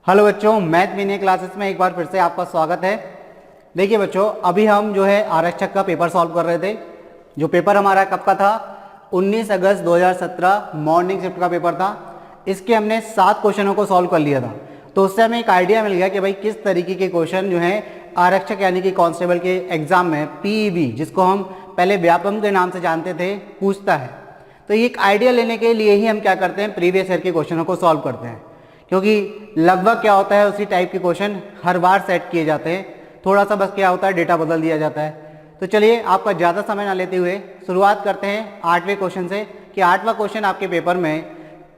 Hello बच्चों, math meaning classes में एक बार फिर से आपका स्वागत है। देखिए बच्चों, अभी हम जो है आरक्षक का पेपर सॉल्व कर रहे थे। जो पेपर हमारा कब का था, 19 अगस्त 2017 मॉर्निंग शिफ्ट का पेपर था। इसके हमने 7 क्वेश्चनों को सॉल्व कर लिया था। तो उससे हमें एक आइडिया मिल गया कि भाई किस तरीके के क्वेश्चन जो है आरक्षक यानी कि कांस्टेबल के एग्जाम में पीईबी, जिसको हम पहले व्यापम के नाम से जानते थे, पूछता है। तो ये एक आइडिया लेने के लिए ही हम क्या करते हैं, प्रीवियस ईयर के क्वेश्चनों को सॉल्व करते हैं, क्योंकि लगभग क्या होता है उसी टाइप के क्वेश्चन हर बार सेट किए जाते हैं। थोड़ा सा बस क्या होता है, डेटा बदल दिया जाता है। तो चलिए आपका ज़्यादा समय ना लेते हुए शुरुआत करते हैं 8वें क्वेश्चन से कि 8वां क्वेश्चन आपके पेपर में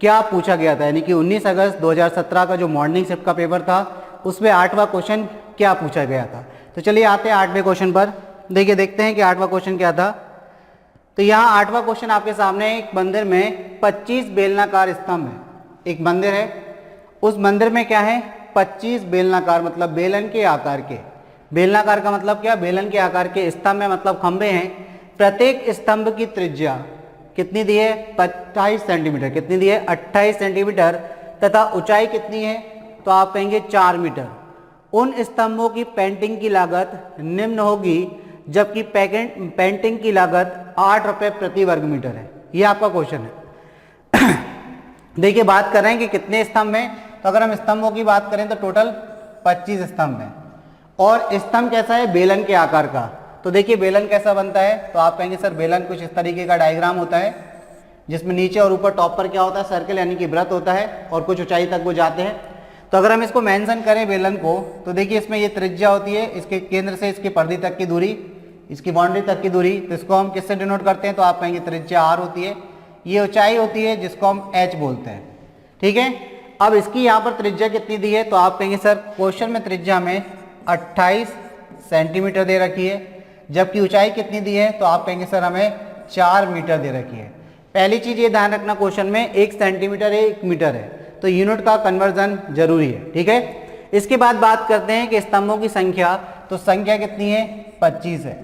क्या पूछा गया था। यानी कि 19 अगस्त 2017 का जो मॉर्निंग शिफ्ट का पेपर था उसमें 8वां क्वेश्चन क्या पूछा गया था। तो चलिए आते हैं 8वें क्वेश्चन पर। देखिए देखते हैं कि 8वां क्वेश्चन क्या था। तो यहाँ 8वां क्वेश्चन आपके सामने, एक मंदिर में 25 बेलनाकार स्तंभ है। एक मंदिर है, उस मंदिर में क्या है, 25 बेलनाकार मतलब बेलन के आकार के, बेलनाकार का मतलब क्या, बेलन के आकार के स्तंभ में मतलब खंबे हैं। प्रत्येक स्तंभ की त्रिज्या कितनी दी है, 28 सेंटीमीटर। कितनी दी है, 28 सेंटीमीटर। तथा ऊंचाई कितनी है, तो आप कहेंगे 4 मीटर। उन स्तंभों की पेंटिंग की लागत निम्न होगी, जबकि पेंटिंग की लागत 8 रुपये प्रति वर्ग मीटर है। ये आपका क्वेश्चन है। देखिए बात कर रहे हैं कि कितने स्तंभ हैं। तो अगर हम स्तंभों की बात करें तो टोटल 25 स्तंभ हैं। और स्तंभ कैसा है, बेलन के आकार का। तो देखिए बेलन कैसा बनता है, तो आप कहेंगे सर बेलन कुछ इस तरीके का डायग्राम होता है, जिसमें नीचे और ऊपर टॉप पर क्या होता है, सर्कल यानी कि वृत्त होता है, और कुछ ऊंचाई तक वो जाते हैं। तो अगर हम इसको मेंशन करें बेलन को, तो देखिए इसमें ये त्रिज्या होती है, इसके केंद्र से इसकी परिधि तक की दूरी, इसकी बाउंड्री तक की दूरी। तो इसको हम किससे डिनोट करते हैं, तो आप कहेंगे त्रिज्या आर होती है। ये ऊंचाई होती है जिसको हम एच बोलते हैं। ठीक है, अब इसकी यहाँ पर त्रिज्या कितनी दी है, तो आप कहेंगे सर क्वेश्चन में त्रिज्या में 28 सेंटीमीटर दे रखी है, जबकि ऊंचाई कितनी दी है, तो आप कहेंगे सर हमें 4 मीटर दे रखी है। पहली चीज ये ध्यान रखना, क्वेश्चन में 1 सेंटीमीटर है 1 मीटर है, तो यूनिट का कन्वर्जन जरूरी है। ठीक है, इसके बाद बात करते हैं कि स्तंभों की संख्या। तो संख्या कितनी है, 25 है।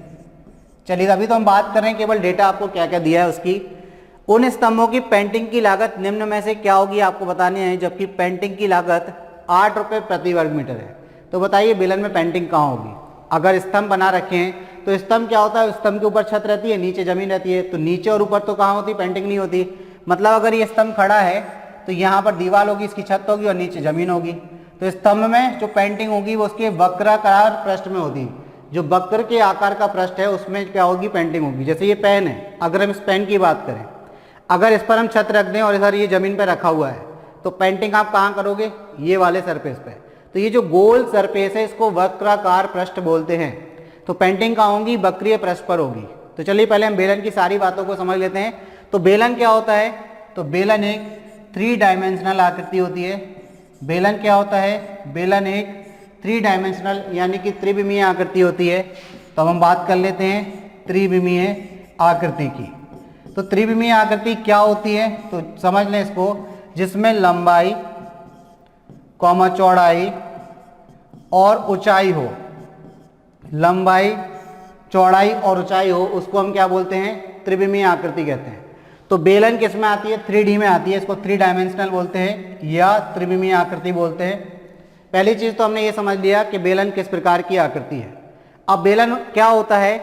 चलिए अभी तो हम बात कर रहे हैं केवल डेटा आपको क्या क्या दिया है उसकी। उन स्तंभों की पेंटिंग की लागत निम्न में से क्या होगी, आपको बतानी है, जबकि पेंटिंग की लागत 8 रुपये प्रति वर्ग मीटर है। तो बताइए बेलन में पेंटिंग कहाँ होगी। अगर स्तंभ बना रखे हैं तो स्तंभ क्या होता है, स्तंभ के ऊपर छत रहती है, नीचे जमीन रहती है। तो नीचे और ऊपर तो कहाँ होती, पेंटिंग नहीं होती। मतलब अगर ये स्तंभ खड़ा है तो यहाँ पर दीवार होगी, इसकी छत होगी और नीचे जमीन होगी। तो स्तंभ में जो पेंटिंग होगी वो उसके वक्राकार पृष्ठ में होगी। जो वक्र के आकार का पृष्ठ है उसमें क्या होगी, पेंटिंग होगी। जैसे ये पेन है, अगर हम इस पेन की बात करें, अगर इस पर हम छत रख दें और इधर ये जमीन पर रखा हुआ है, तो पेंटिंग आप कहाँ करोगे, ये वाले सरफेस पे। तो ये जो गोल सरफेस है इसको वक्राकार पृष्ठ बोलते हैं। तो पेंटिंग कहाँ होगी, वक्रीय पृष्ठ पर होगी। तो चलिए पहले हम बेलन की सारी बातों को समझ लेते हैं। तो बेलन क्या होता है, तो बेलन एक 3 डायमेंशनल आकृति होती है। बेलन क्या होता है, बेलन एक 3 डायमेंशनल यानी कि त्रिविमीय आकृति होती है। तो हम बात कर लेते हैं त्रिविमीय आकृति की। तो त्रिविमीय आकृति क्या होती है, तो समझ लें इसको, जिसमें लंबाई कॉमा चौड़ाई और ऊंचाई हो, लंबाई चौड़ाई और ऊंचाई हो, उसको हम क्या बोलते हैं, त्रिविमीय आकृति कहते हैं। तो बेलन किस में आती है, 3D में आती है। इसको 3 डायमेंशनल बोलते हैं या त्रिविमीय आकृति बोलते हैं। पहली चीज तो हमने ये समझ लिया कि बेलन किस प्रकार की आकृति है। अब बेलन क्या होता है,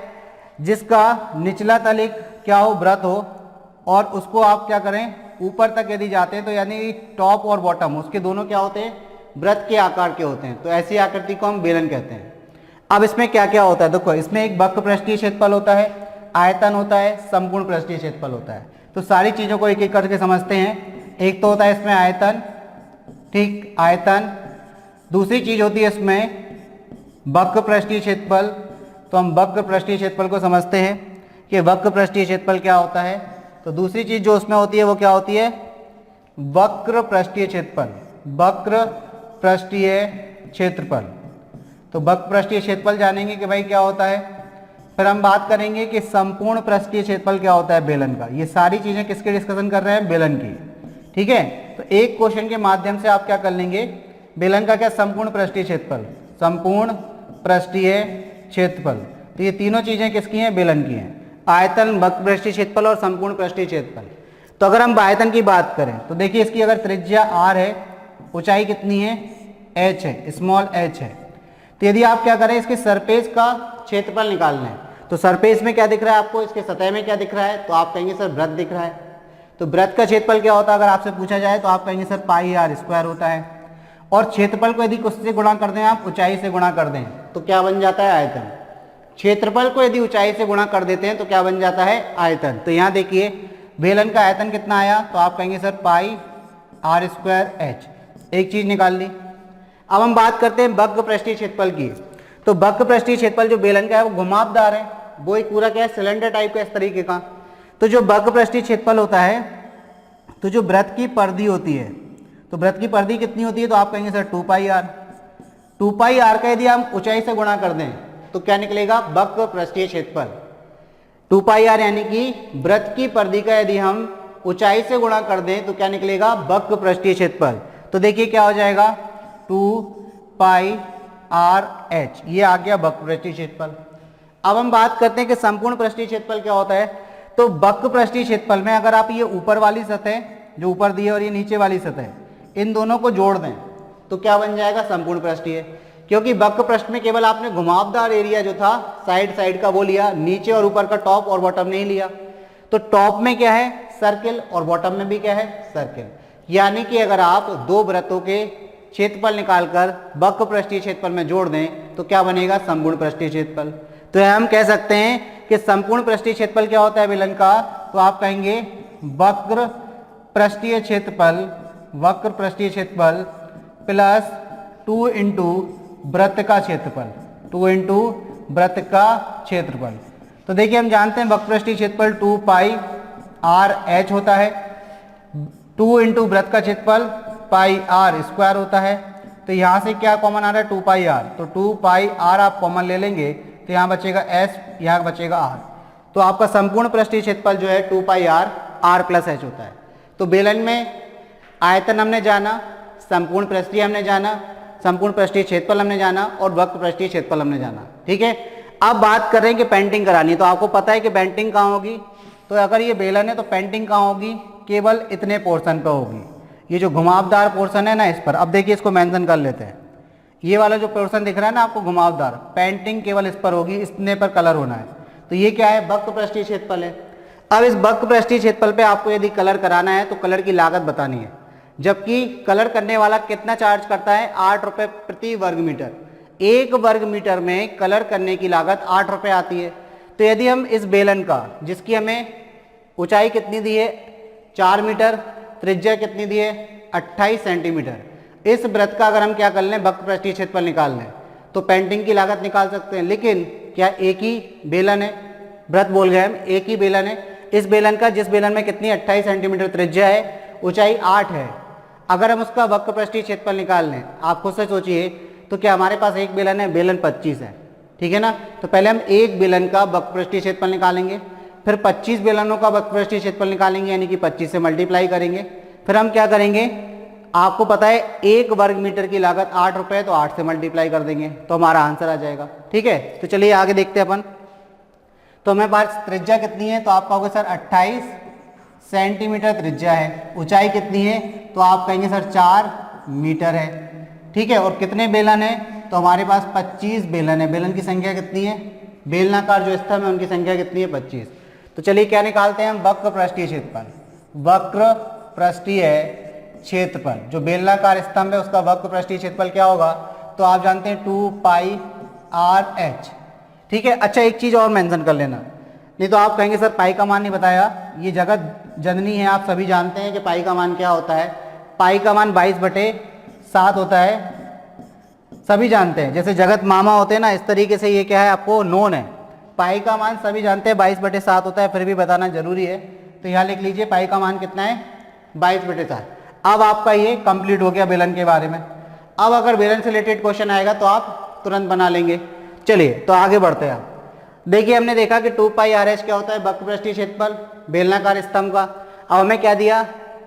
जिसका निचला तल एक क्या हो, वृत्त हो, और उसको आप क्या करें, ऊपर तक यदि जाते हैं तो यानी टॉप और बॉटम उसके दोनों क्या होते हैं, वृत्त के आकार के होते हैं। तो ऐसी आकृति को हम बेलन कहते हैं। अब इसमें क्या क्या होता है, देखो इसमें एक वक्र पृष्ठीय क्षेत्रफल होता है, आयतन होता है, संपूर्ण पृष्ठीय क्षेत्रफल होता है। तो सारी चीजों को एक एक करके समझते हैं। एक तो होता है इसमें आयतन, ठीक, आयतन। दूसरी चीज होती है इसमें वक्र पृष्ठीय क्षेत्रफल। तो हम वक्र पृष्ठीय क्षेत्रफल को समझते हैं कि वक्र पृष्ठीय क्षेत्रफल क्या होता है। तो दूसरी चीज जो उसमें होती है वो क्या होती है, वक्र पृष्ठीय क्षेत्रफल, वक्र पृष्ठीय क्षेत्रफल। तो वक्र पृष्ठीय क्षेत्रफल जानेंगे कि भाई क्या होता है। फिर हम बात करेंगे कि संपूर्ण पृष्ठीय क्षेत्रफल क्या होता है बेलन का। ये सारी चीजें किसके डिस्कशन कर रहे हैं, बेलन की। ठीक है, तो एक क्वेश्चन के माध्यम से आप क्या कर लेंगे, बेलन का क्या, संपूर्ण पृष्ठीय क्षेत्रफल, संपूर्ण पृष्ठीय क्षेत्रफल। तो ये तीनों चीजें किसकी हैं, बेलन की हैं, आयतन, वक्र पृष्ठीय क्षेत्रफल और संपूर्ण पृष्ठीय क्षेत्रफल। तो अगर हम आयतन की बात करें तो देखिए इसकी अगर त्रिज्या r है, ऊंचाई कितनी है h है, स्मॉल h है। तो यदि आप क्या करें, इसके सरफेस का क्षेत्रफल निकालना है, तो सरफेस में क्या दिख रहा है आपको, इसके सतह में क्या दिख रहा है, तो आप कहेंगे सर वृत्त दिख रहा है। तो वृत्त का क्षेत्रफल क्या होता है, अगर आपसे पूछा जाए तो आप कहेंगे सर पाई आर स्क्वायर होता है। और क्षेत्रफल को यदि किससे गुणा कर दें, आप ऊंचाई से गुणा कर दें, तो क्या बन जाता है, आयतन। क्षेत्रफल को यदि ऊंचाई से गुणा कर देते हैं तो क्या बन जाता है, आयतन। तो यहाँ देखिए बेलन का आयतन कितना आया, तो आप कहेंगे sir pi r square h, एक चीज निकाल ली। अब हम बात करते हैं वक्र पृष्ठीय क्षेत्रफल की। तो वक्र पृष्ठीय क्षेत्रफल जो बेलन का है वो घुमावदार है, वो एक पूरा क्या है, सिलेंडर टाइप का इस तरीके का। तो जो वक्र पृष्ठीय क्षेत्रफल होता है, तो जो वृत्त की परिधि होती है, तो वृत्त की परिधि कितनी होती है, तो आप कहेंगे sir 2 pi r. 2 pi r का यदि हम ऊंचाई से गुणा कर दें तो क्या निकलेगा, वक्र पृष्ठीय क्षेत्रफल। 2 पाई आर यानी कि वृत्त की परिधि का यदि हम ऊंचाई से गुणा कर दें तो क्या निकलेगा, वक्र पृष्ठीय क्षेत्रफल। तो देखिए क्या हो जाएगा, 2 पाई आर एच, ये आ गया वक्र पृष्ठीय क्षेत्रफल। अब हम बात करते हैं कि संपूर्ण पृष्ठीय क्षेत्रफल क्या होता है। तो वक्र पृष्ठीय क्षेत्रफल में अगर आप ये ऊपर वाली सतह जो ऊपर दी है और ये नीचे वाली सतह, इन दोनों को जोड़ दें तो क्या बन जाएगा, संपूर्ण पृष्ठीय। क्योंकि वक्र पृष्ठ में केवल आपने घुमावदार एरिया जो था साइड साइड का वो लिया, नीचे और ऊपर का टॉप और बॉटम नहीं लिया। तो टॉप में क्या है, सर्किल, और बॉटम में भी क्या है, सर्किल। यानी कि अगर आप दो वृत्तों के क्षेत्रफल निकालकर वक्र पृष्ठीय क्षेत्रफल में जोड़ दें तो क्या बनेगा, संपूर्ण पृष्ठीय क्षेत्रफल। तो हम कह सकते हैं कि संपूर्ण पृष्ठीय क्षेत्रफल क्या होता है बेलन का, तो आप कहेंगे वक्र पृष्ठीय क्षेत्रफल, वक्र पृष्ठीय क्षेत्रफल प्लस 2 इंटू वृत्त का क्षेत्रफल, 2 इंटू वृत्त का क्षेत्रफल। तो देखिए हम जानते हैं वक्र पृष्ठीय क्षेत्रफल 2 पाई आर एच होता है, 2 इंटू वृत्त का क्षेत्रफल पाई आर स्क्वायर होता है। तो यहाँ से क्या कॉमन आ रहा है, 2 पाई आर, तो 2 पाई आर आप कॉमन ले लेंगे तो यहाँ बचेगा एस, यहाँ बचेगा आर। तो आपका संपूर्ण पृष्ठीय क्षेत्रफल जो है 2 pi are, are plus H होता है। तो बेलन में आयतन हमने जाना, संपूर्ण पृष्ठीय हमने जाना, संपूर्ण पृष्ठीय क्षेत्रफल हमने जाना और वक्र पृष्ठीय क्षेत्रफल हमने जाना, ठीक है। अब बात कर रहे हैं कि पेंटिंग करानी है, तो आपको पता है कि पेंटिंग कहाँ होगी। तो अगर ये बेलन है तो पेंटिंग कहाँ होगी, केवल इतने पोर्शन पे होगी, ये जो घुमावदार पोर्शन है ना इस पर। अब देखिए इसको मेंशन कर लेते हैं, ये वाला जो पोर्शन दिख रहा है ना आपको घुमावदार, पेंटिंग केवल इस पर होगी, इतने पर कलर होना है। तो ये क्या है, वक्र पृष्ठीय क्षेत्रफल है। अब इस वक्र पृष्ठीय क्षेत्रफल पे आपको यदि कलर कराना है तो कलर की लागत बतानी है, जबकि कलर करने वाला कितना चार्ज करता है, 8 रुपये प्रति वर्ग मीटर। 1 वर्ग मीटर में कलर करने की लागत 8 रुपये आती है। तो यदि हम इस बेलन का, जिसकी हमें ऊंचाई कितनी दी है 4 मीटर, त्रिज्या कितनी दी है 28 सेंटीमीटर, इस वृत्त का अगर हम क्या कर लें, वक्र पृष्ठीय क्षेत्रफल निकाल लें तो पेंटिंग की लागत निकाल सकते हैं। लेकिन क्या एक ही बेलन है, वृत्त बोल गए हम, एक ही बेलन है। इस बेलन का, जिस बेलन में कितनी 28 सेंटीमीटर त्रिज्या है, ऊंचाई 8 है, अगर हम उसका वक्र पृष्ठीय क्षेत्रफल निकाल लें, आप खुद से सोचिए, तो क्या हमारे पास एक बेलन है, बेलन 25 है, ठीक है ना। तो पहले हम एक बेलन का वक्र पृष्ठीय क्षेत्रफल निकालेंगे, फिर 25 बेलनों का वक्र पृष्ठीय क्षेत्रफल निकालेंगे, यानी कि 25 से मल्टीप्लाई करेंगे। फिर हम क्या करेंगे, आपको पता है 1 वर्ग मीटर की लागत 8 रुपये, तो 8 से मल्टीप्लाई कर देंगे तो हमारा आंसर आ जाएगा, ठीक है। तो चलिए आगे देखते हैं अपन। तो हमें पास त्रिज्या कितनी है, तो आप कहोगे सर 28 सेंटीमीटर त्रिज्या है। ऊंचाई कितनी है, तो आप कहेंगे सर 4 मीटर है, ठीक है। और कितने बेलन है, तो हमारे पास 25 बेलन है। बेलन की संख्या कितनी है, बेलनाकार जो स्तंभ है उनकी संख्या कितनी है, 25। तो चलिए क्या निकालते हैं हम, वक्र पृष्ठीय क्षेत्रफल। वक्र पृष्ठीय क्षेत्रफल, जो बेलनाकार स्तंभ है उसका वक्र पृष्ठीय क्षेत्रफल क्या होगा, तो आप जानते हैं 2 पाई आर एच, ठीक है। अच्छा एक चीज और मेंशन कर लेना, नहीं तो आप कहेंगे सर पाई का मान नहीं बताया। ये जगत जननी है, आप सभी जानते हैं कि पाई का मान क्या होता है। पाई का मान 22/7 होता है, सभी जानते हैं। जैसे जगत मामा होते हैं ना, इस तरीके से ये क्या है, आपको नोन है। पाई का मान सभी जानते हैं 22/7 होता है, फिर भी बताना जरूरी है। तो यहाँ लिख लीजिए पाई का मान कितना है, 22/7। अब आपका ये कंप्लीट हो गया बेलन के बारे में। अब अगर बेलन से रिलेटेड क्वेश्चन आएगा तो आप तुरंत बना लेंगे। चलिए तो आगे बढ़ते हैं। देखिए हमने देखा कि 2 पाई आर एच क्या होता है, वक्र पृष्ठीय क्षेत्रफल बेलनाकार स्तंभ का। अब हमें क्या दिया,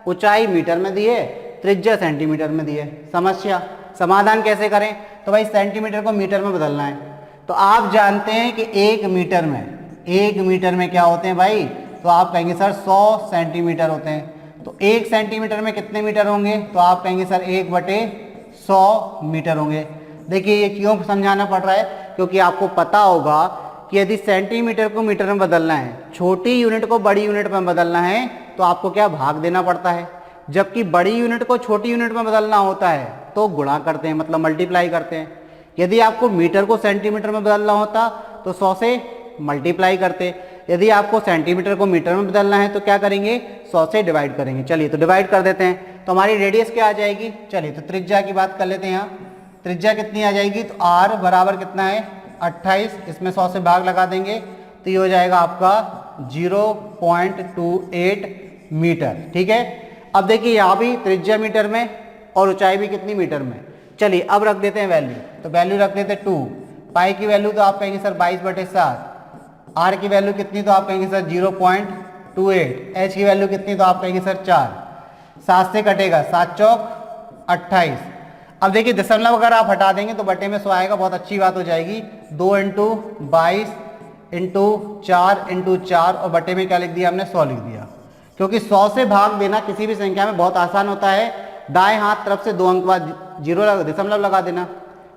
ऊंचाई मीटर में दी है, त्रिज्या सेंटीमीटर में दी है। समस्या समाधान कैसे करें, तो भाई सेंटीमीटर को मीटर में बदलना है। तो आप जानते हैं कि 1 मीटर में क्या होते हैं भाई, तो आप कहेंगे सर 100 सेंटीमीटर होते हैं। तो 1 सेंटीमीटर में कितने मीटर होंगे, तो आप कहेंगे सर 1/100 100 मीटर होंगे। देखिए ये क्यों समझाना पड़ रहा है, क्योंकि आपको पता होगा कि यदि सेंटीमीटर को मीटर में बदलना है, छोटी यूनिट को बड़ी यूनिट में बदलना है, तो आपको क्या भाग देना पड़ता है, जबकि बड़ी यूनिट को छोटी यूनिट में बदलना होता है तो गुणा करते हैं, मतलब मल्टीप्लाई करते हैं। यदि आपको मीटर को सेंटीमीटर में बदलना होता तो 100 से मल्टीप्लाई करते, यदि आपको सेंटीमीटर को मीटर में बदलना है तो क्या करेंगे, 100 से डिवाइड करेंगे। चलिए तो डिवाइड कर देते हैं, तो हमारी रेडियस क्या आ जाएगी। चलिए तो त्रिज्या की बात कर लेते हैं। यहाँ त्रिज्या कितनी आ जाएगी, तो r बराबर कितना है 28, इसमें 100 से भाग लगा देंगे तो ये हो जाएगा आपका 0.28 मीटर। ठीक है, अब देखिए यहाँ भी त्रिज्या मीटर में और ऊंचाई भी कितनी मीटर में। चलिए अब रख देते हैं वैल्यू, तो वैल्यू रख देते हैं 2, पाई की वैल्यू तो आप कहेंगे सर 22/7, आर की वैल्यू कितनी तो आप कहेंगे सर 0.28, एच की वैल्यू कितनी तो आप कहेंगे सर 4, 7 से कटेगा 7 चौक 28। अब देखिए दशमलव अगर आप हटा देंगे तो बटे में 100 आएगा, बहुत अच्छी बात हो जाएगी। 2 × 22 × 4 × 4 और बटे में क्या लिख दिया हमने 100 लिख दिया, क्योंकि 100 से भाग देना किसी भी संख्या में बहुत आसान होता है। दाएं हाथ तरफ से 2 अंक बाद दशमलव लगा देना,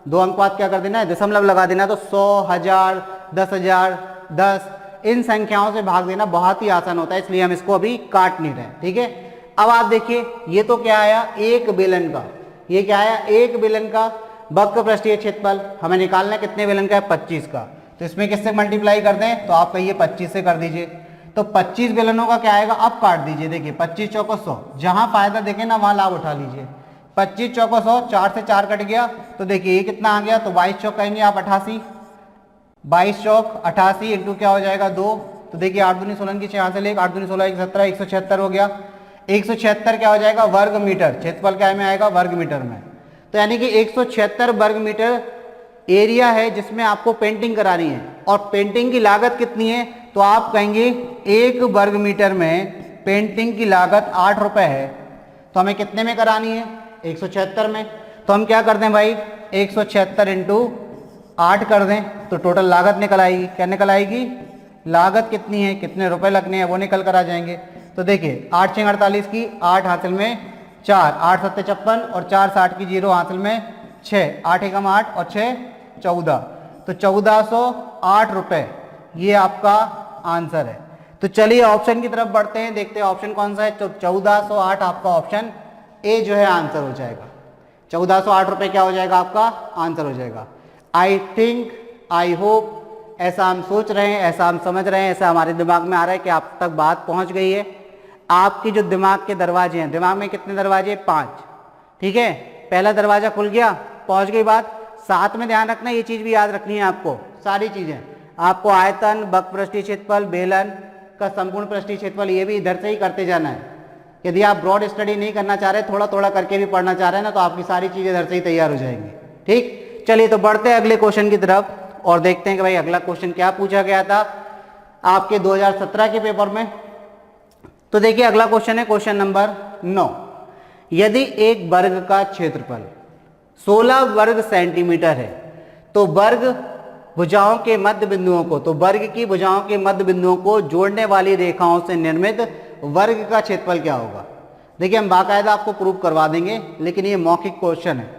2 अंक बाद क्या कर देना है, दशमलव लगा देना। तो 100, 1000, 10,000, 10 इन संख्याओं से भाग देना बहुत ही आसान होता है, इसलिए हम इसको अभी काट नहीं रहे। ठीक है, अब आप देखिए ये तो क्या आया, एक बेलन का, ये क्या आया, एक बेलन का वक्र पृष्ठीय क्षेत्रफल हमें निकालना है, कितने बेलन का है 25 का, तो इसमें किससे मल्टीप्लाई कर दें, तो आप कहिए 25 से कर दीजिए। तो 25 बेलनों का क्या आएगा, अब काट दीजिए। देखिए 25 चौको 100, जहां फायदा देखें ना वहां लाभ उठा लीजिए। 25 चौको 100, 4 से 4 कट गया, तो देखिए ये कितना आ गया, तो 22 चौक कहेंगे आप 88, 22 चौक 88 इंटू क्या हो जाएगा 2, तो देखिए 8 दूनी 16 की 6 से लेकर 8 दूनी 16 17, 176 हो गया। 176 क्या हो जाएगा वर्ग मीटर, क्षेत्रफल क्या में आएगा वर्ग मीटर में, तो यानी कि 176 वर्ग मीटर एरिया है जिसमें आपको पेंटिंग करानी है। और पेंटिंग की लागत कितनी है, तो आप कहेंगे 1 वर्ग मीटर में पेंटिंग की लागत 8 रुपए है, तो हमें कितने में करानी है 176 में। तो हम क्या कर दें भाई 176 इंटू 8 कर दें, तो टोटल लागत निकल आएगी। क्या निकल आएगी, लागत कितनी है, कितने रुपए लगने हैं वो निकल कर आ जाएंगे। तो देखिए 8 × 48 की 8 हासिल में 4, 8 × 7 = 56 और 4 × 60 की 0 हासिल में 6, 8 × 8 और 6 14, तो 1408 रुपए ये आपका आंसर है। तो चलिए ऑप्शन की तरफ बढ़ते हैं, देखते हैं ऑप्शन कौन सा है। तो 1408 आपका ऑप्शन ए जो है आंसर हो जाएगा। 1408 रुपए क्या हो जाएगा, आपका आंसर हो जाएगा। आई थिंक, आई होप, ऐसा हम सोच रहे हैं, ऐसा हम समझ रहे हैं, ऐसा हमारे दिमाग में आ रहा है कि आप तक बात पहुंच गई है। आपकी जो दिमाग के दरवाजे हैं, दिमाग में कितने दरवाजे, 5, ठीक है, पहला दरवाजा खुल गया, पहुंच गई बात। साथ में ध्यान रखना, ये चीज भी याद रखनी है आपको, सारी चीजें आपको, आयतन, वक्र पृष्ठीय क्षेत्रफल, बेलन का संपूर्ण पृष्ठीय क्षेत्रफल, ये भी इधर से ही करते जाना है। यदि आप ब्रॉड स्टडी नहीं करना चाह रहे, थोड़ा थोड़ा करके भी पढ़ना चाह रहे हैं ना, तो आपकी सारी चीजें इधर से ही तैयार हो जाएंगी। ठीक, चलिए तो बढ़ते हैं अगले क्वेश्चन की तरफ और देखते हैं कि भाई अगला क्वेश्चन क्या पूछा गया था आपके 2017 के पेपर में। तो देखिए अगला क्वेश्चन है क्वेश्चन नंबर 9। यदि एक वर्ग का क्षेत्रफल 16 वर्ग सेंटीमीटर है तो वर्ग भुजाओं के मध्य बिंदुओं को, तो वर्ग की भुजाओं के मध्य बिंदुओं को जोड़ने वाली रेखाओं से निर्मित वर्ग का क्षेत्रफल क्या होगा। देखिए हम बाकायदा आपको प्रूव करवा देंगे, लेकिन ये मौखिक क्वेश्चन है,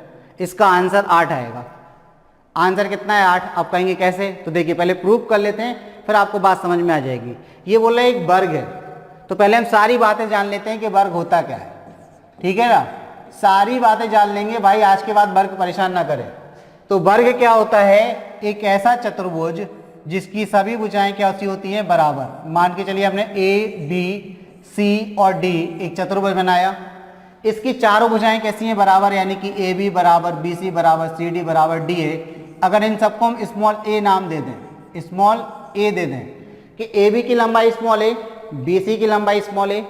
इसका आंसर 8 आएगा। आंसर कितना है 8, आप कहेंगे कैसे, तो देखिए पहले प्रूव कर लेते हैं, फिर आपको बात समझ में आ जाएगी। ये बोल रहे एक वर्ग है, तो पहले हम सारी बातें जान लेते हैं कि वर्ग होता क्या है, ठीक है ना, सारी बातें जान लेंगे भाई, आज के बाद वर्ग परेशान ना करें। तो वर्ग क्या होता है, एक ऐसा चतुर्भुज जिसकी सभी भुजाएं क्या होती हैं, बराबर। मान के चलिए हमने ए, बी, सी और डी एक चतुर्भुज बनाया, इसकी चारों भुजाएं कैसी हैं, बराबर, यानी कि ए बी बराबर, बी सी बराबर, सी डी बराबर, डी ए। अगर इन सबको हम स्मॉल ए नाम दे दें, स्मॉल ए दे दें कि ए बी की लंबाई स्मॉल ए, बी सी की लंबाई स्मॉल ए,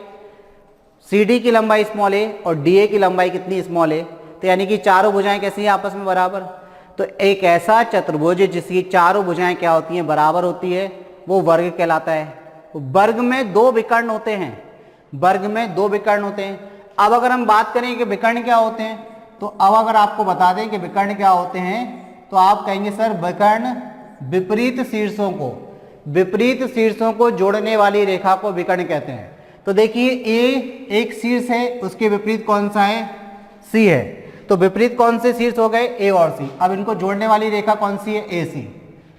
सी डी की लंबाई स्मॉल ए और डी ए की लंबाई कितनी, स्मॉल ए, तो यानी कि चारों भुजाएं कैसी हैं, आपस में बराबर। तो एक ऐसा चतुर्भुज जिसकी चारों भुजाएं क्या होती हैं, बराबर होती है, वो वर्ग कहलाता है। वर्ग में 2 विकर्ण होते हैं, वर्ग में 2 विकर्ण होते हैं। अब अगर हम बात करें कि विकर्ण क्या होते हैं, तो अब अगर आपको बता दें कि विकर्ण क्या होते हैं, तो आप कहेंगे सर विकर्ण विपरीत शीर्षों को जोड़ने वाली रेखा को विकर्ण कहते हैं। तो देखिए ए एक शीर्ष है, उसके विपरीत कौन सा है, सी है, तो विपरीत कौन से शीर्ष हो गए, ए और सी। अब इनको जोड़ने वाली रेखा कौन सी है, ए सी।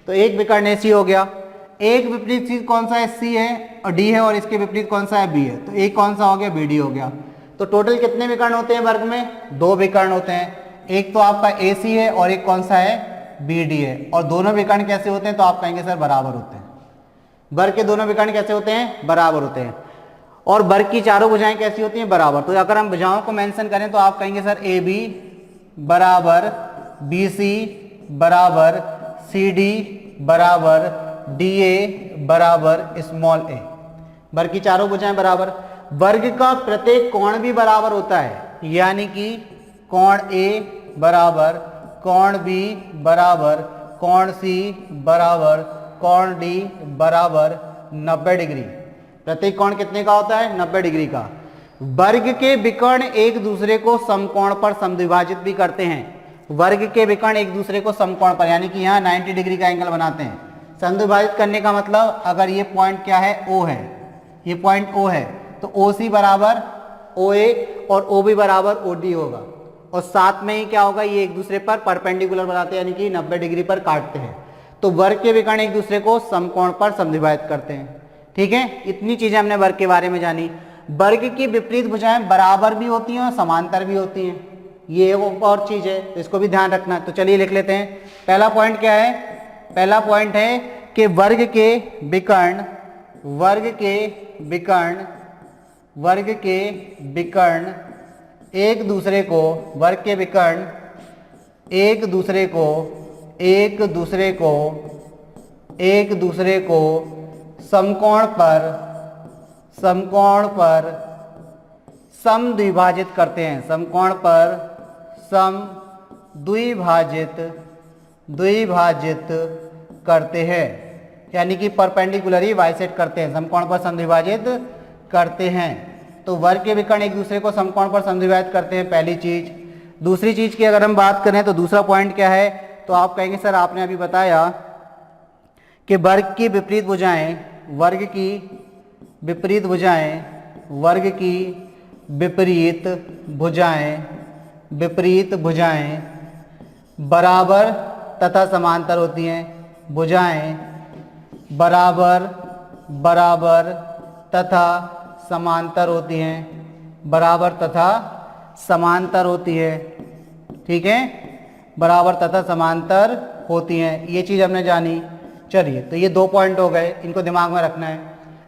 तो एक विकर्ण ए सी हो गया। एक विपरीत शीर्ष कौन सा है, सी है और डी है, और इसके विपरीत कौन सा है, बी है। तो एक कौन सा हो गया, बी डी हो गया। तो टोटल कितने विकर्ण होते हैं वर्ग में, 2 विकर्ण होते हैं। एक तो आपका ए सी है और एक कौन सा है, बी डी है। और दोनों विकर्ण कैसे होते हैं, तो आप कहेंगे सर बराबर होते हैं। वर्ग के दोनों विकर्ण कैसे होते हैं, बराबर होते हैं। और वर्ग की चारों भुजाएं कैसी होती हैं, बराबर। तो अगर हम भुजाओं को मेंशन करें तो आप कहेंगे सर ए बी बराबर बी सी बराबर सी डी बराबर डी ए बराबर स्मॉल ए। वर्ग की चारों भुजाएं बराबर। वर्ग का प्रत्येक कोण भी बराबर होता है, यानी कि कोण ए बराबर कोण बी बराबर कोण सी बराबर कोण डी बराबर 90 डिग्री। प्रत्येक कोण कितने का होता है, 90 डिग्री का। वर्ग के विकर्ण एक दूसरे को समकोण पर समद्विभाजित भी करते हैं। वर्ग के विकर्ण एक दूसरे को समकोण पर, यानी कि यहाँ 90 डिग्री का एंगल बनाते हैं। समद्विभाजित करने का मतलब, अगर ये पॉइंट क्या है, ओ है, ये पॉइंट ओ है, तो ओ सी बराबर ओ ए और ओ बी बराबर ओ डी होगा। और साथ में ही क्या होगा, ये एक दूसरे पर परपेंडिकुलर बनाते हैं, यानी कि 90 डिग्री पर काटते हैं। तो वर्ग के विकर्ण एक दूसरे को समकोण पर समद्विभाजित करते हैं। ठीक है, इतनी चीजें हमने वर्ग के बारे में जानी। वर्ग की विपरीत भुजाएं बराबर भी होती हैं और समांतर भी होती हैं, ये एक और चीज है, तो इसको भी ध्यान रखना। तो चलिए लिख लेते हैं। पहला पॉइंट क्या है, पहला पॉइंट है कि वर्ग के विकर्ण एक दूसरे को, वर्ग के विकर्ण एक दूसरे को समकोण पर समद्विभाजित करते हैं। समकोण पर द्विभाजित करते हैं, यानी कि परपेंडिकुलरली बाइसेक्ट करते हैं, समकोण पर समद्विभाजित करते हैं। तो वर्ग के विकर्ण एक दूसरे को समकोण पर समद्विभाजित करते हैं, पहली चीज। दूसरी चीज की अगर हम बात करें तो दूसरा पॉइंट क्या है, तो आप कहेंगे सर आपने अभी बताया कि वर्ग की विपरीत भुजाएं बराबर तथा समांतर होती हैं। भुजाएं बराबर तथा समांतर होती है। ठीक है, बराबर तथा समांतर होती हैं, ये चीज हमने जानी। चलिए, तो ये 2 पॉइंट हो गए, इनको दिमाग में रखना है।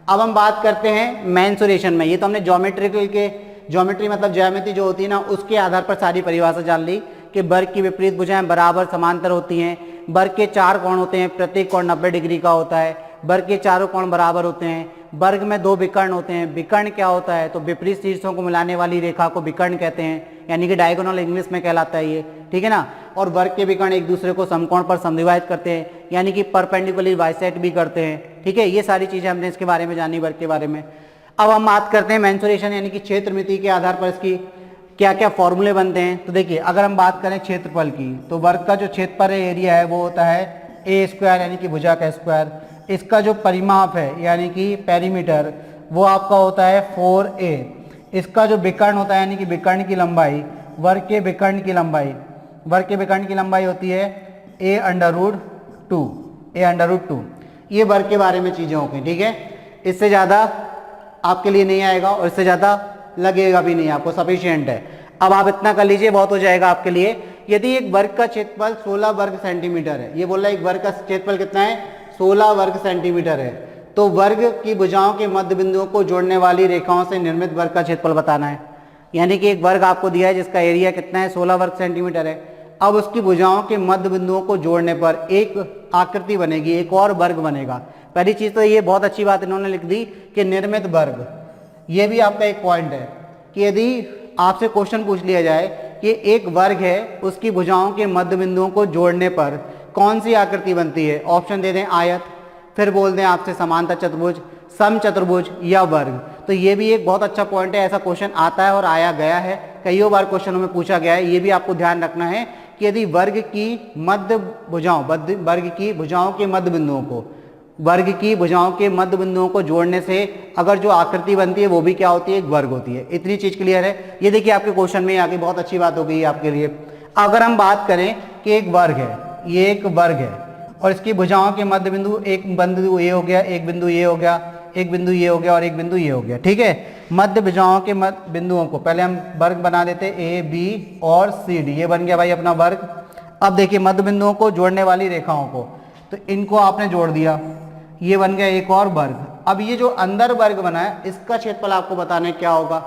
अब हम बात करते हैं मेंसुरेशन में। ये तो हमने ज्योमेट्री मतलब ज्यामिति जो होती है ना, उसके आधार पर सारी परिभाषा जान ली कि वर्ग की विपरीत भुजाएं बराबर समांतर होती हैं। वर्ग के 4 कोण होते हैं, प्रत्येक कोण 90 डिग्री का होता है। वर्ग के चारों कोण बराबर होते हैं। वर्ग में 2 विकर्ण होते हैं। विकर्ण क्या होता है, तो विपरीत शीर्षों को मिलाने वाली रेखा को विकर्ण कहते हैं, यानी कि डायगोनल इंग्लिश में कहलाता है ये। ठीक है ना। और वर्ग के विकर्ण एक दूसरे को समकोण पर समद्विभाजित करते हैं, यानी कि परपेंडिकुलर बाइसेक्ट भी करते हैं। ठीक है, ये सारी चीजें हमने इसके बारे में जानी, वर्ग के बारे में। अब हम बात करते हैं मेंसुरेशन, यानी कि क्षेत्रमिति के आधार पर इसकी क्या क्या फॉर्मूले बनते हैं। तो देखिए, अगर हम बात करें क्षेत्रफल की, तो वर्ग का जो क्षेत्रफल एरिया है वो होता है ए स्क्वायर, यानी कि भुजा का स्क्वायर। इसका जो परिमाप है, यानी कि पेरीमीटर, वो आपका होता है 4a। इसका जो विकर्ण होता है, यानी कि विकर्ण की लंबाई, वर्ग के विकर्ण की लंबाई होती है a√2। ये वर्ग के बारे में चीजें होंगी। ठीक है, इससे ज्यादा आपके लिए नहीं आएगा और इससे ज्यादा लगेगा भी नहीं, आपको सफिशिएंट है। अब आप इतना कर लीजिए, बहुत हो जाएगा आपके लिए। यदि एक वर्ग का क्षेत्रफल 16 वर्ग सेंटीमीटर है, ये बोल रहा है एक वर्ग का क्षेत्रफल कितना है, 16 वर्ग सेंटीमीटर है, तो वर्ग की भुजाओं के मध्य बिंदुओं को जोड़ने वाली रेखाओं से निर्मित वर्ग का क्षेत्रफल बताना है। यानी कि एक वर्ग आपको दिया है जिसका एरिया कितना है, 16 वर्ग सेंटीमीटर है। अब उसकी भुजाओं के मध्य बिंदुओं को जोड़ने पर एक आकृति बनेगी, एक और वर्ग बनेगा। पहली चीज तो ये बहुत अच्छी बात इन्होंने लिख दी कि निर्मित वर्ग। ये भी आपका एक पॉइंट है कि यदि आपसे क्वेश्चन पूछ लिया जाए कि एक वर्ग है, उसकी भुजाओं के मध्य बिंदुओं को जोड़ने पर कौन सी आकृति बनती है, ऑप्शन दे दें आयत, फिर बोल दें आपसे समांतर चतुर्भुज, समचतुर्भुज या वर्ग। तो ये भी एक बहुत अच्छा पॉइंट है, ऐसा क्वेश्चन आता है और आया गया है, कईयों बार क्वेश्चनों में पूछा गया है। ये भी आपको ध्यान रखना है कि यदि वर्ग की भुजाओं के मध्य बिंदुओं को, वर्ग की भुजाओं के मध्य बिंदुओं को जोड़ने से अगर जो आकृति बनती है वो भी क्या होती है, एक वर्ग होती है। इतनी चीज क्लियर है। ये देखिए आपके क्वेश्चन में आगे बहुत अच्छी बात हो गई आपके लिए। अगर हम बात करें कि एक वर्ग है, ये एक वर्ग है और इसकी भुजाओं के मध्य बिंदु, एक बिंदु ये हो गया, एक बिंदु ये हो गया, एक बिंदु ये हो गया और एक बिंदु ये हो गया, ठीक है। मध्य भुजाओं के मध्य बिंदुओं को पहले हम वर्ग बना देते, ए बी और सी डी, ये बन गया भाई अपना वर्ग। अब देखिए मध्य बिंदुओं को जोड़ने वाली रेखाओं को, तो इनको आपने जोड़ दिया, ये बन गया एक और वर्ग। अब ये जो अंदर वर्ग बना है इसका क्षेत्रफल आपको बताना है क्या होगा।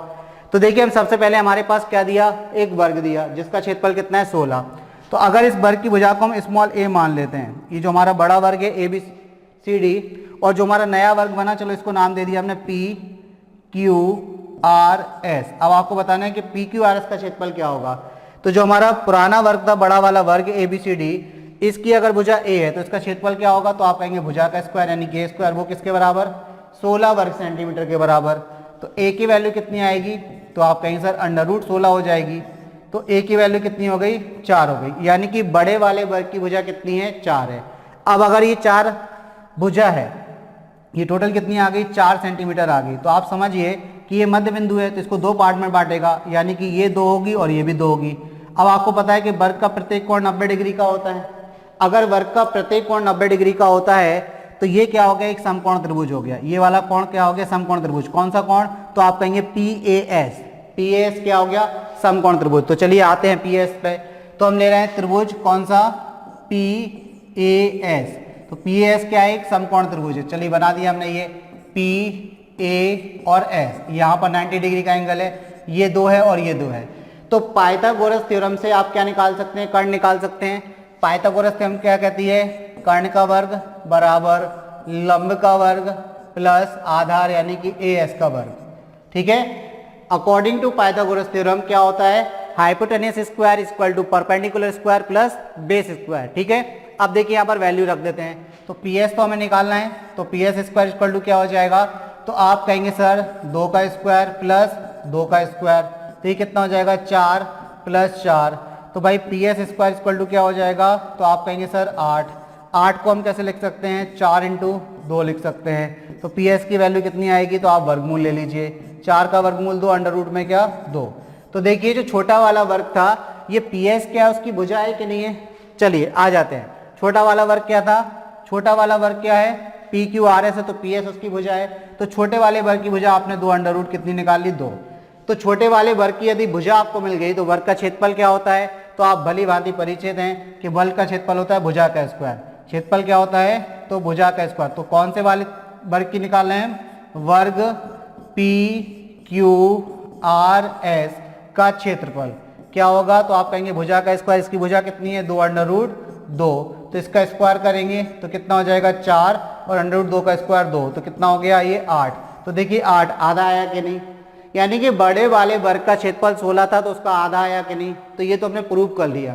तो देखिए हम सबसे पहले हमारे पास क्या दिया, एक वर्ग दिया जिसका क्षेत्रफल कितना है 16। तो अगर इस वर्ग की भुजा को हम स्मॉल ए मान लेते हैं, ये जो हमारा बड़ा वर्ग है ए बी सी डी, और जो हमारा नया वर्ग बना, चलो इसको नाम दे दिया हमने पी क्यू आर एस। अब आपको बताना है कि पी क्यू आर एस का क्षेत्रफल क्या होगा। तो जो हमारा पुराना वर्ग था, बड़ा वाला वर्ग ए बी सी डी, इसकी अगर भुजा ए है तो इसका क्षेत्रफल क्या होगा, तो आप कहेंगे भुजा का स्क्वायर यानी कि ए स्क्वायर, वो किसके बराबर, 16 वर्ग सेंटीमीटर के बराबर। तो ए की वैल्यू कितनी आएगी, तो आप कहेंगे सर अंडर रूट 16 हो जाएगी। तो ए की वैल्यू कितनी हो गई, 4 हो गई, यानी कि बड़े वाले वर्ग की भुजा कितनी है, 4 है। अब अगर ये 4 भुजा है, ये टोटल कितनी आ गई, 4 सेंटीमीटर आ गई। तो आप समझिए कि ये मध्य बिंदु है तो इसको 2 पार्ट में बांटेगा, यानी कि ये 2 होगी और ये भी 2 होगी। अब आपको पता है कि वर्ग का प्रत्येक कोण 90 डिग्री का होता है। अगर वर्ग का प्रत्येक कोण 90 डिग्री का होता है तो ये क्या हो गया, एक समकोण त्रिभुज हो गया। ये वाला कोण क्या हो गया, समकोण त्रिभुज। कौन सा कोण, तो आप कहेंगे P A S. P A S क्या हो गया, समकोण त्रिभुज। तो चलिए आते हैं पी एस पे। तो हम ले रहे हैं त्रिभुज कौन सा, पी ए एस। तो पी ए एस क्या है, एक समकोण त्रिभुज है। चलिए बना दिया हमने ये पी ए और एस। यहाँ पर 90 डिग्री का एंगल है, ये 2 है और ये 2 है। तो पाइथागोरस थ्योरम से आप क्या निकाल सकते हैं, कर्ण निकाल सकते हैं। पाइथागोरस थ्योरम क्या कहती है, कर्ण का वर्ग बराबर लंब का वर्ग प्लस आधार यानी कि ए एस का वर्ग, ठीक है। अकॉर्डिंग टू पाइथागोरस थ्योरम क्या होता है, hypotenuse square equal to perpendicular square plus base square, ठीक है। अब देखिए यहाँ पर वैल्यू रख देते हैं। तो पी एस तो हमें निकालना है, तो P S square equal to क्या हो जाएगा, तो आप कहेंगे सर 2 का स्क्वायर प्लस 2 का स्क्वायर, तो ये कितना हो जाएगा, 4 प्लस 4। तो भाई P S square equal to क्या हो जाएगा, तो आप कहेंगे सर 8। 8 को हम कैसे लिख सकते हैं, 4 इंटू 2 लिख सकते हैं। तो पी एस की वैल्यू कितनी आएगी, तो आप वर्गमूल ले लीजिए, 4 का वर्गमूल 2 अंडर रूट में क्या 2। तो देखिए जो छोटा वाला वर्ग था, ये पी एस क्या है, उसकी भुजा है कि नहीं है। चलिए आ जाते हैं, छोटा वाला वर्ग क्या था, छोटा वाला वर्ग क्या है, पी क्यू आर एस है, तो पी एस उसकी भुजा है। तो छोटे वाले वर्ग की भुजा आपने 2 अंडर रूट कितनी निकाल ली, 2। तो छोटे वाले वर्ग की यदि भुजा आपको मिल गई तो वर्ग का क्षेत्रफल क्या होता है, तो आप भली भांति परिचित हैं कि वर्ग का क्षेत्रफल होता है भुजा का स्क्वायर। क्षेत्रफल क्या होता है, तो भुजा का स्क्वायर। तो कौन से वाले वर्ग की निकाल रहे हैं, वर्ग पी क्यू आर एस का क्षेत्रफल क्या होगा, तो आप कहेंगे भुजा का स्क्वायर, इसकी भुजा कितनी है, 2 अंडर रूट 2। तो इसका स्क्वायर करेंगे तो कितना हो जाएगा 4 और अंडर रूट 2 का स्क्वायर 2, तो कितना हो गया ये 8। तो देखिए 8 आधा आया कि नहीं, यानी कि बड़े वाले वर्ग का क्षेत्रफल 16 था तो उसका आधा आया कि नहीं। तो ये तो हमने प्रूव कर लिया।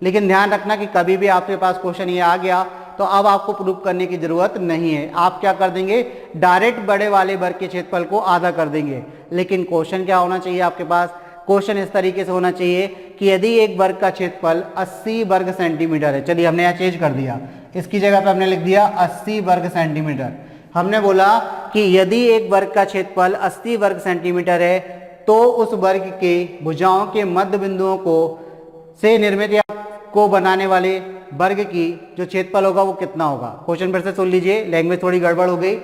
लेकिन ध्यान रखना कि कभी भी आपके पास क्वेश्चन ये आ गया तो अब आपको प्रूव करने की जरूरत नहीं है। आप क्या कर देंगे, डायरेक्ट बड़े वाले वर्ग के क्षेत्रफल को आधा कर देंगे। लेकिन क्वेश्चन क्या होना चाहिए आपके पास, क्वेश्चन इस तरीके से होना चाहिए कि यदि एक वर्ग का क्षेत्रफल 80 वर्ग सेंटीमीटर है। चलिए हमने यहाँ चेंज कर दिया, इसकी जगह पे हमने लिख दिया 80 वर्ग सेंटीमीटर। हमने बोला कि यदि एक वर्ग का क्षेत्रफल 80 वर्ग सेंटीमीटर है तो उस वर्ग के भुजाओं के मध्य बिंदुओं को से निर्मित या को बनाने वाले वर्ग की जो क्षेत्रफल होगा वो कितना होगा। क्वेश्चन फिर से सुन लीजिए, लैंग्वेज थोड़ी गड़बड़ हो गई।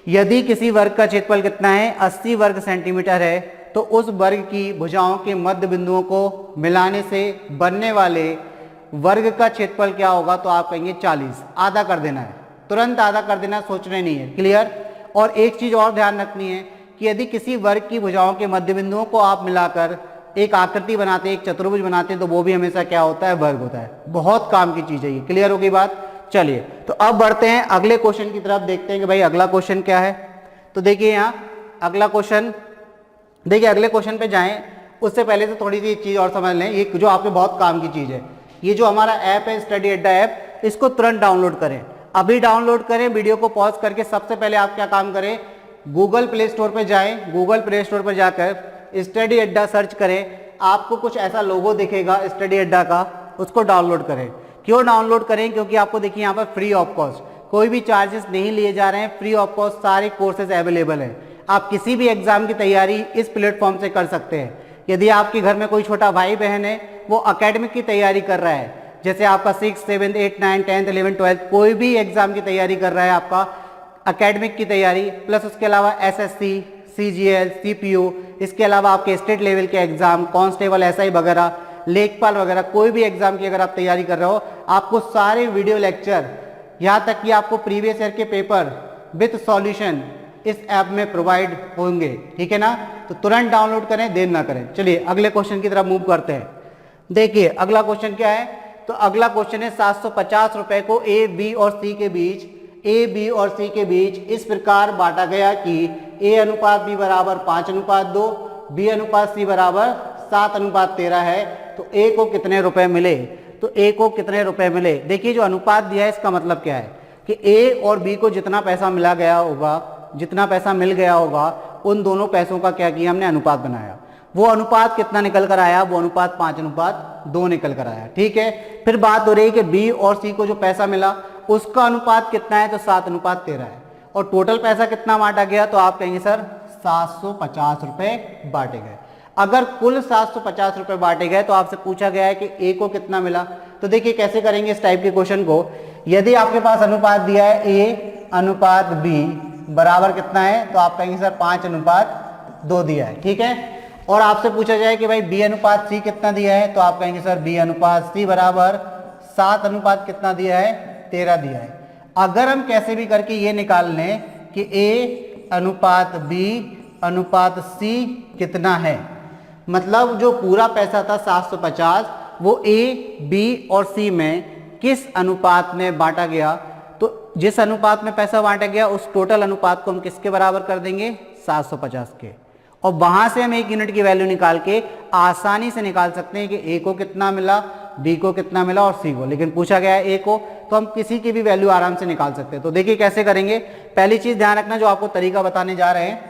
यदि किसी वर्ग का क्षेत्रफल कितना है, 80 वर्ग सेंटीमीटर है, तो उस वर्ग की भुजाओं के मध्य बिंदुओं को मिलाने से बनने वाले वर्ग का क्षेत्रफल क्या होगा, तो आप कहेंगे 40। आधा कर देना है, तुरंत आधा कर देना, सोचना नहीं है, क्लियर। और एक चीज और ध्यान रखनी है कि यदि किसी वर्ग की भुजाओं के मध्य बिंदुओं को आप मिलाकर एक आकृति बनाते हैं, एक चतुर्भुज बनाते हैं, तो वो भी हमेशा क्या होता है, वर्ग होता है। बहुत काम की चीज है ये, क्लियर होगी बात। चलिए तो अब बढ़ते हैं अगले क्वेश्चन की तरफ, देखते हैं कि भाई अगला क्वेश्चन क्या है। तो देखिए यहाँ अगला क्वेश्चन, देखिए अगले क्वेश्चन पे जाएं उससे पहले तो थोड़ी सी चीज और समझ लें। ये जो आपके बहुत काम की चीज है, ये जो हमारा ऐप है स्टडी अड्डा ऐप, इसको तुरंत डाउनलोड करें, अभी डाउनलोड करें। वीडियो को पॉज करके सबसे पहले आप क्या काम करें, गूगल प्ले स्टोर पर जाएं, गूगल प्ले स्टोर पर जाकर स्टडी अड्डा सर्च करें, आपको कुछ ऐसा लोगो दिखेगा स्टडी अड्डा का, उसको डाउनलोड करें। क्यों डाउनलोड करें, क्योंकि आपको देखिए यहाँ पर फ्री ऑफ कॉस्ट कोई भी चार्जेस नहीं लिए जा रहे हैं, फ्री ऑफ कॉस्ट सारे कोर्सेज अवेलेबल हैं। आप किसी भी एग्जाम की तैयारी इस प्लेटफॉर्म से कर सकते हैं। यदि आपके घर में कोई छोटा भाई बहन है वो एकेडमिक की तैयारी कर रहा है, जैसे आपका 6, 7, 8, 9, 10, 11, 12 कोई भी एग्जाम की तैयारी कर रहा है, आपका एकेडमिक की तैयारी प्लस उसके अलावा एसएससी, सीजीएल, सीपीयू, इसके अलावा आपके स्टेट लेवल के एग्जाम, कांस्टेबल, एसआई वगैरह, लेखपाल वगैरह, कोई भी एग्जाम की अगर आप तैयारी कर रहे हो, आपको सारे वीडियो लेक्चर, यहाँ तक कि आपको प्रीवियस ईयर के पेपर विथ सॉल्यूशन इस ऐप में प्रोवाइड होंगे। ठीक है ना, तो तुरंत डाउनलोड करें, देर ना करें। चलिए अगले क्वेश्चन की तरफ मूव करते हैं। देखिए अगला क्वेश्चन क्या है, तो अगला क्वेश्चन है 750 रुपए को ए बी और सी के बीच इस प्रकार बांटा गया कि ए अनुपात बी बराबर 5:2, बी अनुपात सी बराबर 7:13 है, तो ए को कितने रुपए मिले। तो ए को कितने रुपए मिले, देखिए जो अनुपात दिया है इसका मतलब क्या है कि ए और बी को जितना पैसा मिल गया होगा उन दोनों पैसों का क्या किया हमने, अनुपात बनाया। वो अनुपात कितना निकल कर आया, वो अनुपात 5:2 निकल कर आया। ठीक है, फिर बात हो रही है कि बी और सी को जो पैसा मिला उसका अनुपात कितना है, तो 7:13 है, और टोटल पैसा कितना बांटा गया, तो आप कहेंगे सर 750 रुपए बांटे गए। अगर कुल 750 रुपए बांटे गए तो आपसे पूछा गया है कि ए को कितना मिला। तो देखिए कैसे करेंगे इस टाइप के क्वेश्चन को। यदि आपके पास अनुपात दिया है ए अनुपात बी बराबर कितना है, तो आप कहेंगे सर 5:2 दिया है। ठीक है, और आपसे पूछा जाए कि भाई बी अनुपात सी कितना दिया है, तो आप कहेंगे सर बी अनुपात सी बराबर 7 अनुपात कितना दिया है, 13 दिया है। अगर हम कैसे भी करके ये निकाल लें कि ए अनुपात बी अनुपात सी कितना है, मतलब जो पूरा पैसा था 750 वो ए बी और सी में किस अनुपात में बांटा गया, तो जिस अनुपात में पैसा बांटा गया उस टोटल अनुपात को हम किसके बराबर कर देंगे, 750 के, और वहां से हम 1 यूनिट की वैल्यू निकाल के आसानी से निकाल सकते हैं कि ए को कितना मिला, बी को कितना मिला और सी को। लेकिन पूछा गया है ए को, तो हम किसी की भी वैल्यू आराम से निकाल सकते हैं। तो देखिए कैसे करेंगे। पहली चीज ध्यान रखना, जो आपको तरीका बताने जा रहे हैं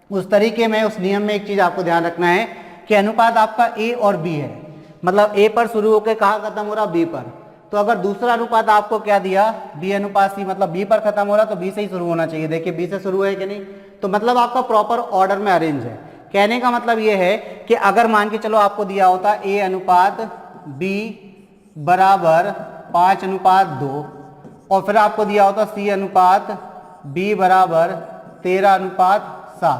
उस तरीके में, उस नियम में एक चीज आपको ध्यान रखना है कि अनुपात आपका ए और बी है, मतलब ए पर शुरू होकर कहाँ खत्म हो रहा, बी पर। तो अगर दूसरा अनुपात आपको क्या दिया, बी अनुपात सी, मतलब बी पर खत्म हो रहा, तो बी से ही शुरू होना चाहिए। देखिए बी से शुरू है कि नहीं, तो मतलब आपका प्रॉपर ऑर्डर में अरेंज है। कहने का मतलब ये है कि अगर मान के चलो आपको दिया होता ए अनुपात बी बराबर 5:2 और फिर आपको दिया होता सी अनुपात बी बराबर 13:7,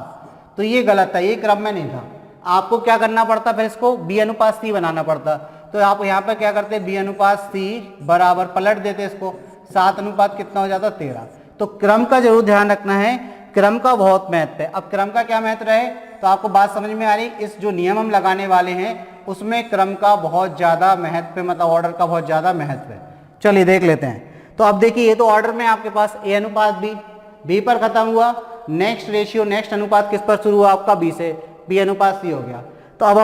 तो ये गलत था, ये क्रम में नहीं था। आपको क्या करना पड़ता, फिर इसको बी अनुपात सी बनाना पड़ता। तो आप यहाँ पर क्या करते, बी अनुपात सी बराबर पलट देते इसको, 7 अनुपात कितना हो जाता, 13। तो क्रम का जरूर ध्यान रखना है, क्रम का बहुत महत्व है। अब क्रम का क्या महत्व है, तो आपको बात समझ में आ रही, इस जो नियम हम लगाने वाले हैं उसमें क्रम का बहुत ज्यादा महत्व है, मतलब ऑर्डर का बहुत ज्यादा महत्व है। चलिए देख लेते हैं। तो अब देखिए ये तो ऑर्डर में आपके पास ए अनुपात बी पर खत्म हुआ, नेक्स्ट रेशियो नेक्स्ट अनुपात किस पर शुरू हुआ, आपका बी से, बी अनुपात सी हो गया। तो अब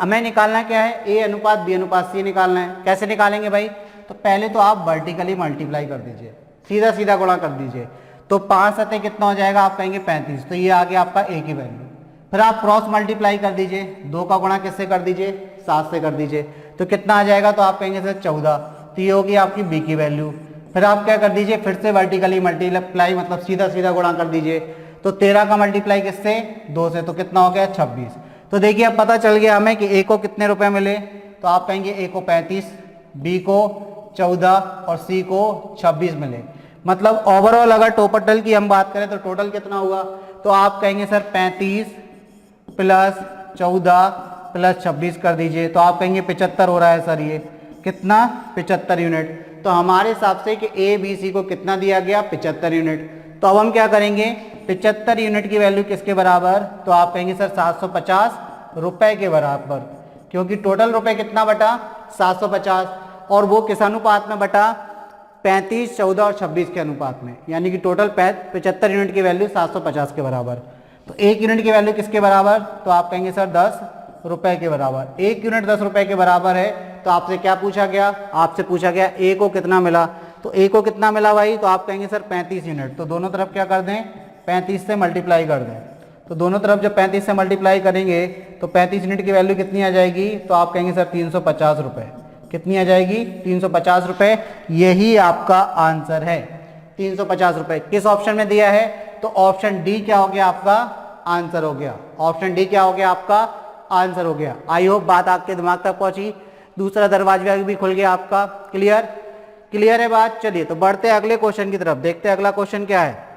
हमें निकालना क्या है, ए अनुपात बी अनुपात सी निकालना है। कैसे निकालेंगे भाई, तो पहले तो आप वर्टिकली मल्टीप्लाई कर दीजिए, सीधा सीधा गुणा कर दीजिए। तो 5 सतह कितना हो जाएगा, आप कहेंगे 35, तो ये आ गया आपका ए की वैल्यू। फिर आप क्रॉस मल्टीप्लाई कर दीजिए, 2 का गुणा किससे कर दीजिए, 7 से कर दीजिए, तो कितना आ जाएगा, तो आप कहेंगे सर 14, तो ये होगी आपकी बी की वैल्यू। फिर आप क्या कर दीजिए, फिर से वर्टिकली मल्टीप्लाई, मतलब सीधा सीधा गुणा कर दीजिए। तो 13 का मल्टीप्लाई किससे, 2 से, तो कितना हो गया 26। तो देखिए अब पता चल गया हमें कि ए को कितने रुपए मिले, तो आप कहेंगे ए को 35, बी को 14 और सी को 26 मिले। मतलब ओवरऑल अगर टोटल की हम बात करें तो टोटल कितना हुआ, तो आप कहेंगे सर 35 प्लस 14 प्लस 26 कर दीजिए, तो आप कहेंगे 75 हो रहा है सर, ये कितना 75 यूनिट। तो हमारे हिसाब से कि ए बी सी को कितना दिया गया, 75 यूनिट। तो अब हम क्या करेंगे, 75 यूनिट की वैल्यू किसके बराबर, तो आप कहेंगे सर 750 रुपए के बराबर, क्योंकि टोटल रुपए कितना बटा 750, और वो किस अनुपात में बटा, 35, 14 और 26 के अनुपात में, यानी कि टोटल 75 यूनिट की वैल्यू 750 के बराबर। तो 1 यूनिट की वैल्यू किसके बराबर, तो आप कहेंगे सर 10 रुपए के बराबर। 1 यूनिट 10 रुपए के बराबर है, तो आपसे क्या पूछा गया, आपसे पूछा गया ए को कितना मिला। तो ए को कितना मिला भाई, तो आप कहेंगे सर 35 यूनिट। तो दोनों तरफ क्या कर दें, 35 से मल्टीप्लाई कर दें। तो दोनों तरफ जब 35 से मल्टीप्लाई करेंगे तो 35 यूनिट की वैल्यू कितनी आ जाएगी, तो आप कहेंगे सर 350 रुपए। कितनी आ जाएगी, 350 रुपए। यही आपका आंसर है। 350 रुपए किस ऑप्शन में दिया है? तो ऑप्शन डी क्या हो गया आपका आंसर हो गया। ऑप्शन डी क्या हो गया आपका आंसर हो गया। आई होप बात आपके दिमाग तक पहुंची। दूसरा दरवाजा भी खुल गया आपका। क्लियर? क्लियर है बात। चलिए तो बढ़ते हैं अगले क्वेश्चन की तरफ, देखते हैं अगला क्वेश्चन क्या है।